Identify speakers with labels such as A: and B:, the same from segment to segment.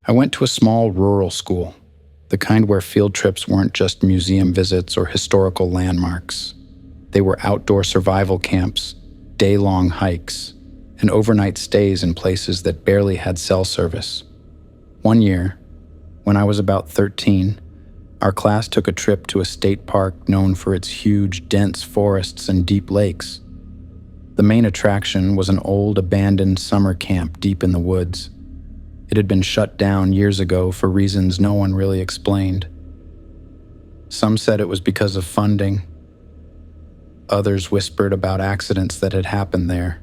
A: I went to a small rural school, the kind where field trips weren't just museum visits or historical landmarks. They were outdoor survival camps, day-long hikes, and overnight stays in places that barely had cell service. One year, when I was about 13, our class took a trip to a state park known for its huge, dense forests and deep lakes. The main attraction was an old, abandoned summer camp deep in the woods. It had been shut down years ago for reasons no one really explained. Some said it was because of funding. Others whispered about accidents that had happened there.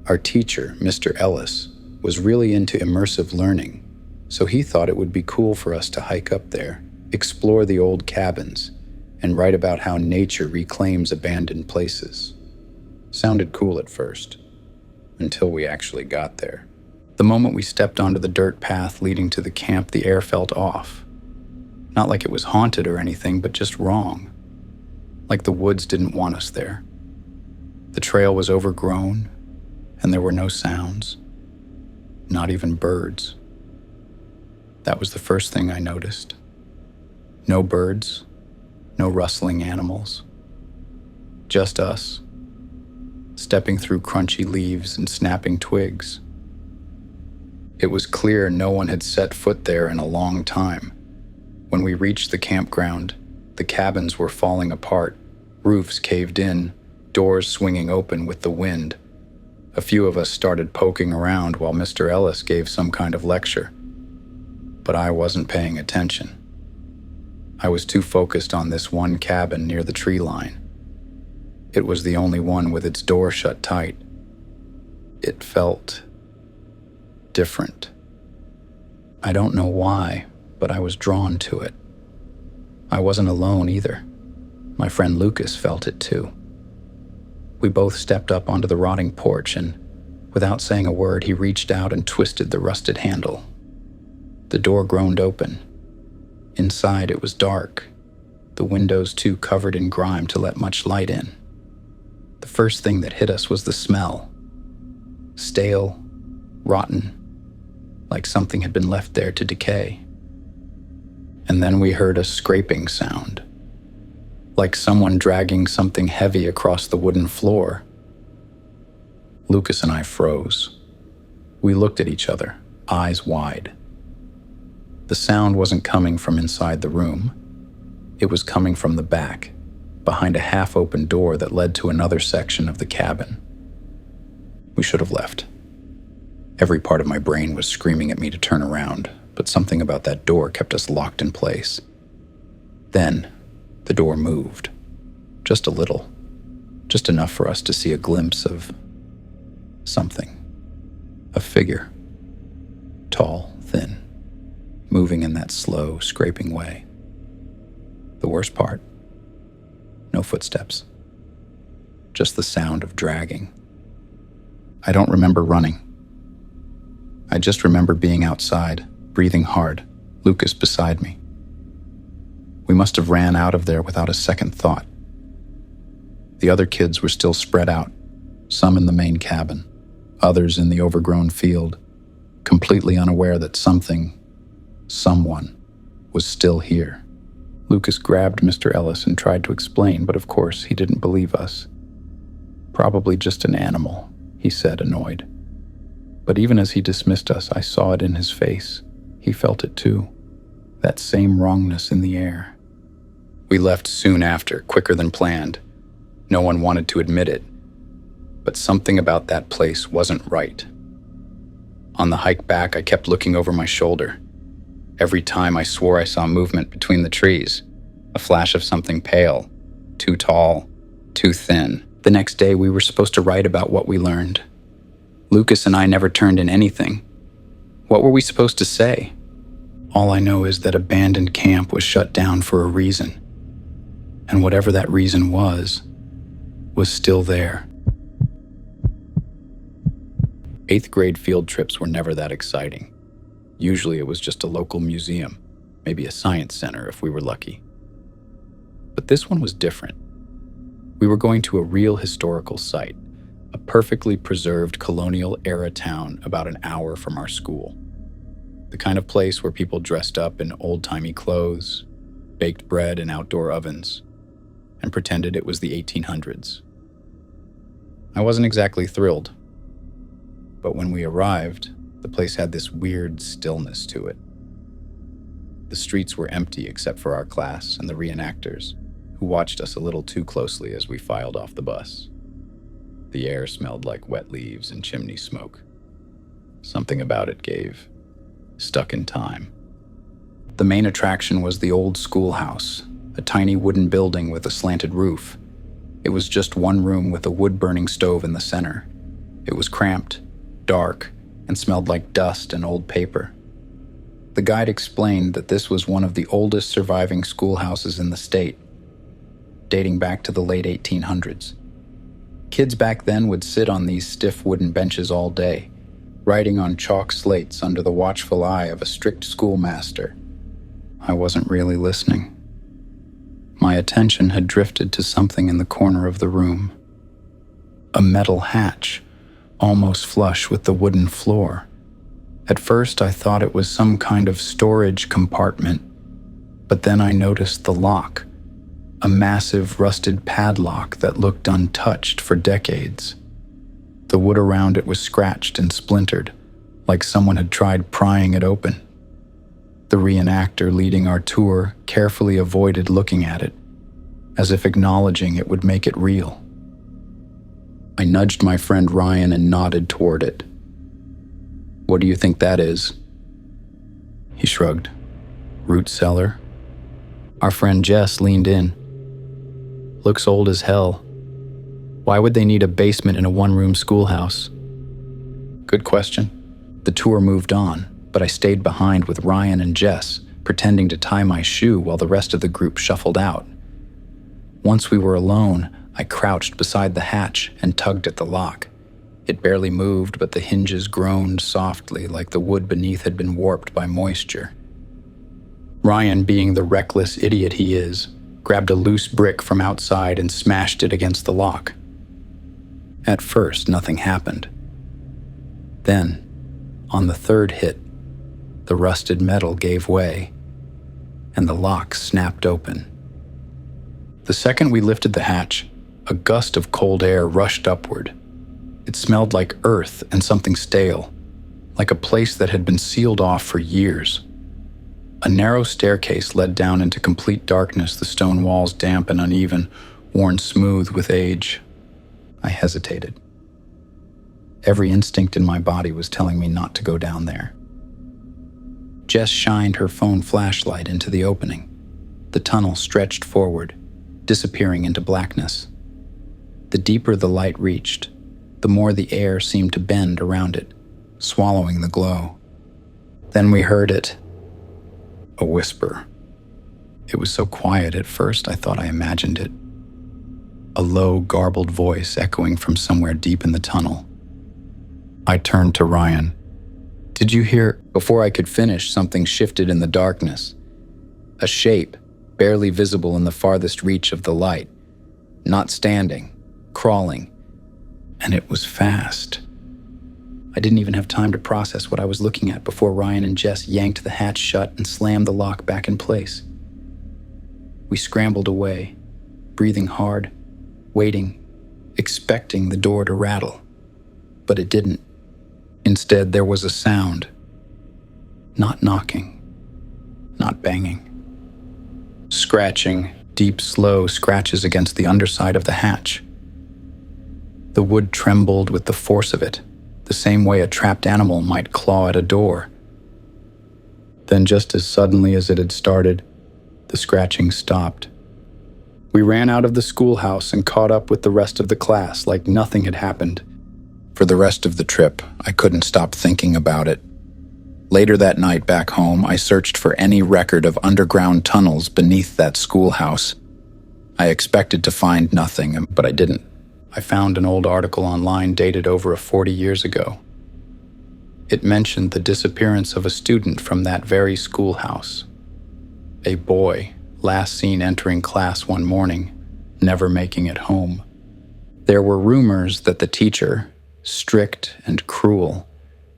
A: Our teacher, Mr. Ellis, was really into immersive learning, so he thought it would be cool for us to hike up there, explore the old cabins, and write about how nature reclaims abandoned places. Sounded cool at first, until we actually got there. The moment we stepped onto the dirt path leading to the camp, the air felt off. Not like it was haunted or anything, but just wrong. Like the woods didn't want us there. The trail was overgrown, and there were no sounds. Not even birds. That was the first thing I noticed. No birds, no rustling animals. Just us, stepping through crunchy leaves and snapping twigs. It was clear no one had set foot there in a long time. When we reached the campground, the cabins were falling apart, roofs caved in, doors swinging open with the wind. A few of us started poking around while Mr. Ellis gave some kind of lecture. But I wasn't paying attention. I was too focused on this one cabin near the tree line. It was the only one with its door shut tight. It felt different. I don't know why, but I was drawn to it. I wasn't alone either. My friend Lucas felt it too. We both stepped up onto the rotting porch and, without saying a word, he reached out and twisted the rusted handle. The door groaned open. Inside it was dark, the windows too covered in grime to let much light in. The first thing that hit us was the smell. Stale, rotten, like something had been left there to decay. And then we heard a scraping sound, like someone dragging something heavy across the wooden floor. Lucas and I froze. We looked at each other, eyes wide. The sound wasn't coming from inside the room. It was coming from the back, behind a half-open door that led to another section of the cabin. We should have left. Every part of my brain was screaming at me to turn around, but something about that door kept us locked in place. Then, the door moved. Just a little. Just enough for us to see a glimpse of something. A figure. Tall, thin, moving in that slow, scraping way. The worst part? No footsteps. Just the sound of dragging. I don't remember running. I just remember being outside, breathing hard, Lucas beside me. We must have ran out of there without a second thought. The other kids were still spread out, some in the main cabin, others in the overgrown field, completely unaware that someone was still here. Lucas grabbed Mr. Ellis and tried to explain, but of course he didn't believe us. Probably just an animal, he said, annoyed. But even as he dismissed us, I saw it in his face. He felt it too, that same wrongness in the air. We left soon after, quicker than planned. No one wanted to admit it, but something about that place wasn't right. On the hike back, I kept looking over my shoulder. Every time I swore I saw movement between the trees, a flash of something pale, too tall, too thin. The next day, we were supposed to write about what we learned. Lucas and I never turned in anything. What were we supposed to say? All I know is that abandoned camp was shut down for a reason. And whatever that reason was still there. 8th grade field trips were never that exciting. Usually it was just a local museum, maybe a science center if we were lucky. But this one was different. We were going to a real historical site, a perfectly preserved colonial-era town about an hour from our school. The kind of place where people dressed up in old-timey clothes, baked bread in outdoor ovens, and pretended it was the 1800s. I wasn't exactly thrilled, but when we arrived, the place had this weird stillness to it. The streets were empty except for our class and the reenactors, who watched us a little too closely as we filed off the bus. The air smelled like wet leaves and chimney smoke. Something about it gave stuck in time. The main attraction was the old schoolhouse, a tiny wooden building with a slanted roof. It was just one room with a wood-burning stove in the center. It was cramped, dark, and smelled like dust and old paper. The guide explained that this was one of the oldest surviving schoolhouses in the state, dating back to the late 1800s. Kids back then would sit on these stiff wooden benches all day, writing on chalk slates under the watchful eye of a strict schoolmaster. I wasn't really listening. My attention had drifted to something in the corner of the room. A metal hatch, almost flush with the wooden floor. At first, I thought it was some kind of storage compartment, but then I noticed the lock, a massive rusted padlock that looked untouched for decades. The wood around it was scratched and splintered, like someone had tried prying it open. The reenactor leading our tour carefully avoided looking at it, as if acknowledging it would make it real. I nudged my friend Ryan and nodded toward it. "What do you think that is?" He shrugged. "Root cellar?" Our friend Jess leaned in. "Looks old as hell. Why would they need a basement in a one-room schoolhouse?" Good question. The tour moved on, but I stayed behind with Ryan and Jess, pretending to tie my shoe while the rest of the group shuffled out. Once we were alone, I crouched beside the hatch and tugged at the lock. It barely moved, but the hinges groaned softly like the wood beneath had been warped by moisture. Ryan, being the reckless idiot he is, grabbed a loose brick from outside and smashed it against the lock. At first, nothing happened. Then, on the third hit, the rusted metal gave way, and the lock snapped open. The second we lifted the hatch, a gust of cold air rushed upward. It smelled like earth and something stale, like a place that had been sealed off for years. A narrow staircase led down into complete darkness, the stone walls damp and uneven, worn smooth with age. I hesitated. Every instinct in my body was telling me not to go down there. Jess shined her phone flashlight into the opening. The tunnel stretched forward, disappearing into blackness. The deeper the light reached, the more the air seemed to bend around it, swallowing the glow. Then we heard it. A whisper. It was so quiet at first I thought I imagined it. A low, garbled voice echoing from somewhere deep in the tunnel. I turned to Ryan. "Did you hear?" Before I could finish, something shifted in the darkness. A shape, barely visible in the farthest reach of the light. Not standing, crawling. And it was fast. I didn't even have time to process what I was looking at before Ryan and Jess yanked the hatch shut and slammed the lock back in place. We scrambled away, breathing hard, waiting, expecting the door to rattle. But it didn't. Instead, there was a sound. Not knocking, not banging. Scratching, deep, slow scratches against the underside of the hatch. The wood trembled with the force of it, the same way a trapped animal might claw at a door. Then, just as suddenly as it had started, the scratching stopped. We ran out of the schoolhouse and caught up with the rest of the class like nothing had happened. For the rest of the trip, I couldn't stop thinking about it. Later that night back home, I searched for any record of underground tunnels beneath that schoolhouse. I expected to find nothing, but I didn't. I found an old article online dated over 40 years ago. It mentioned the disappearance of a student from that very schoolhouse. A boy, last seen entering class one morning, never making it home. There were rumors that the teacher, strict and cruel,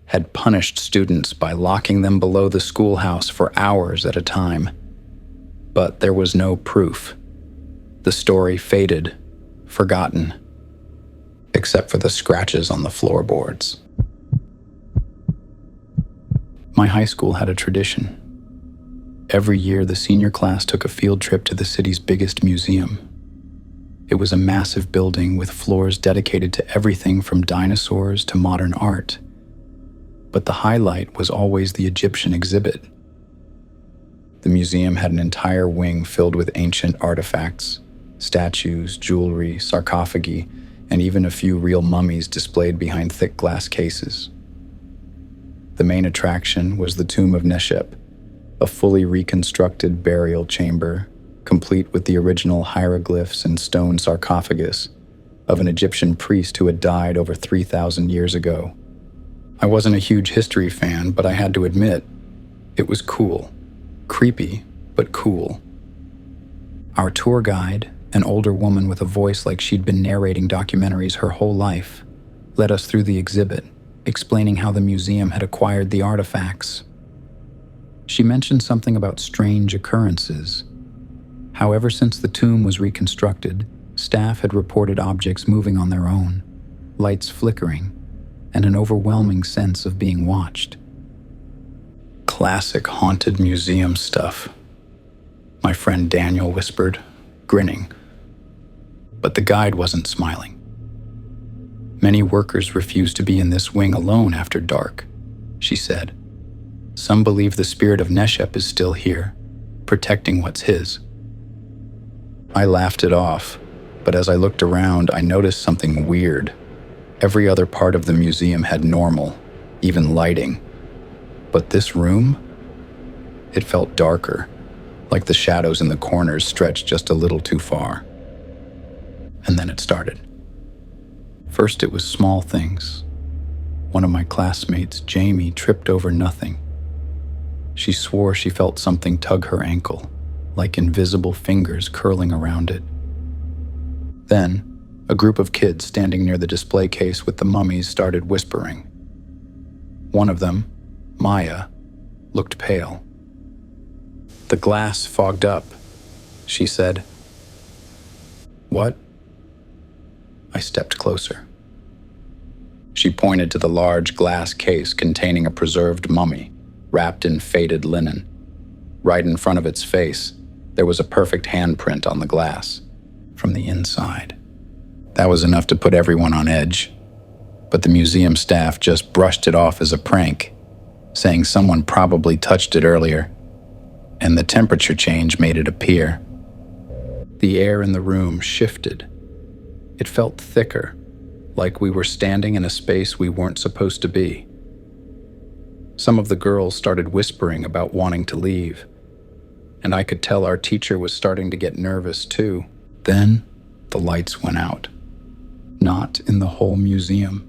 A: had punished students by locking them below the schoolhouse for hours at a time. But there was no proof. The story faded, forgotten, except for the scratches on the floorboards. My high school had a tradition. Every year, the senior class took a field trip to the city's biggest museum. It was a massive building with floors dedicated to everything from dinosaurs to modern art. But the highlight was always the Egyptian exhibit. The museum had an entire wing filled with ancient artifacts, statues, jewelry, sarcophagi, and even a few real mummies displayed behind thick glass cases. The main attraction was the tomb of Neshep, a fully reconstructed burial chamber, complete with the original hieroglyphs and stone sarcophagus of an Egyptian priest who had died over 3,000 years ago. I wasn't a huge history fan, but I had to admit, it was cool. Creepy, but cool. Our tour guide, an older woman with a voice like she'd been narrating documentaries her whole life, led us through the exhibit, explaining how the museum had acquired the artifacts. She mentioned something about strange occurrences. How ever since the tomb was reconstructed, staff had reported objects moving on their own, lights flickering, and an overwhelming sense of being watched. Classic haunted museum stuff, my friend Daniel whispered, grinning. But the guide wasn't smiling. Many workers refuse to be in this wing alone after dark, she said. Some believe the spirit of Neshep is still here, protecting what's his. I laughed it off, but as I looked around, I noticed something weird. Every other part of the museum had normal, even lighting. But this room? It felt darker, like the shadows in the corners stretched just a little too far. And then it started. First, it was small things. One of my classmates, Jamie, tripped over nothing. She swore she felt something tug her ankle, like invisible fingers curling around it. Then, a group of kids standing near the display case with the mummies started whispering. One of them, Maya, looked pale. "The glass fogged up," she said. "What?" I stepped closer. She pointed to the large glass case containing a preserved mummy, wrapped in faded linen. Right in front of its face, there was a perfect handprint on the glass, from the inside. That was enough to put everyone on edge, but the museum staff just brushed it off as a prank, saying someone probably touched it earlier, and the temperature change made it appear. The air in the room shifted. It felt thicker, like we were standing in a space we weren't supposed to be. Some of the girls started whispering about wanting to leave, and I could tell our teacher was starting to get nervous too. Then the lights went out. Not in the whole museum,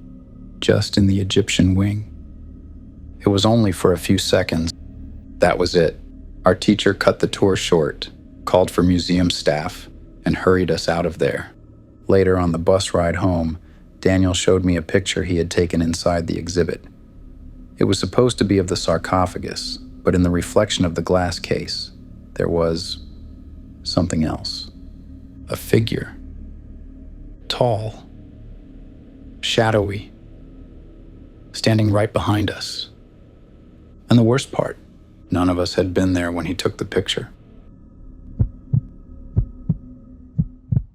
A: just in the Egyptian wing. It was only for a few seconds. That was it. Our teacher cut the tour short, called for museum staff, and hurried us out of there. Later on the bus ride home, Daniel showed me a picture he had taken inside the exhibit. It was supposed to be of the sarcophagus, but in the reflection of the glass case, there was something else. A figure. Tall. Shadowy. Standing right behind us. And the worst part, none of us had been there when he took the picture.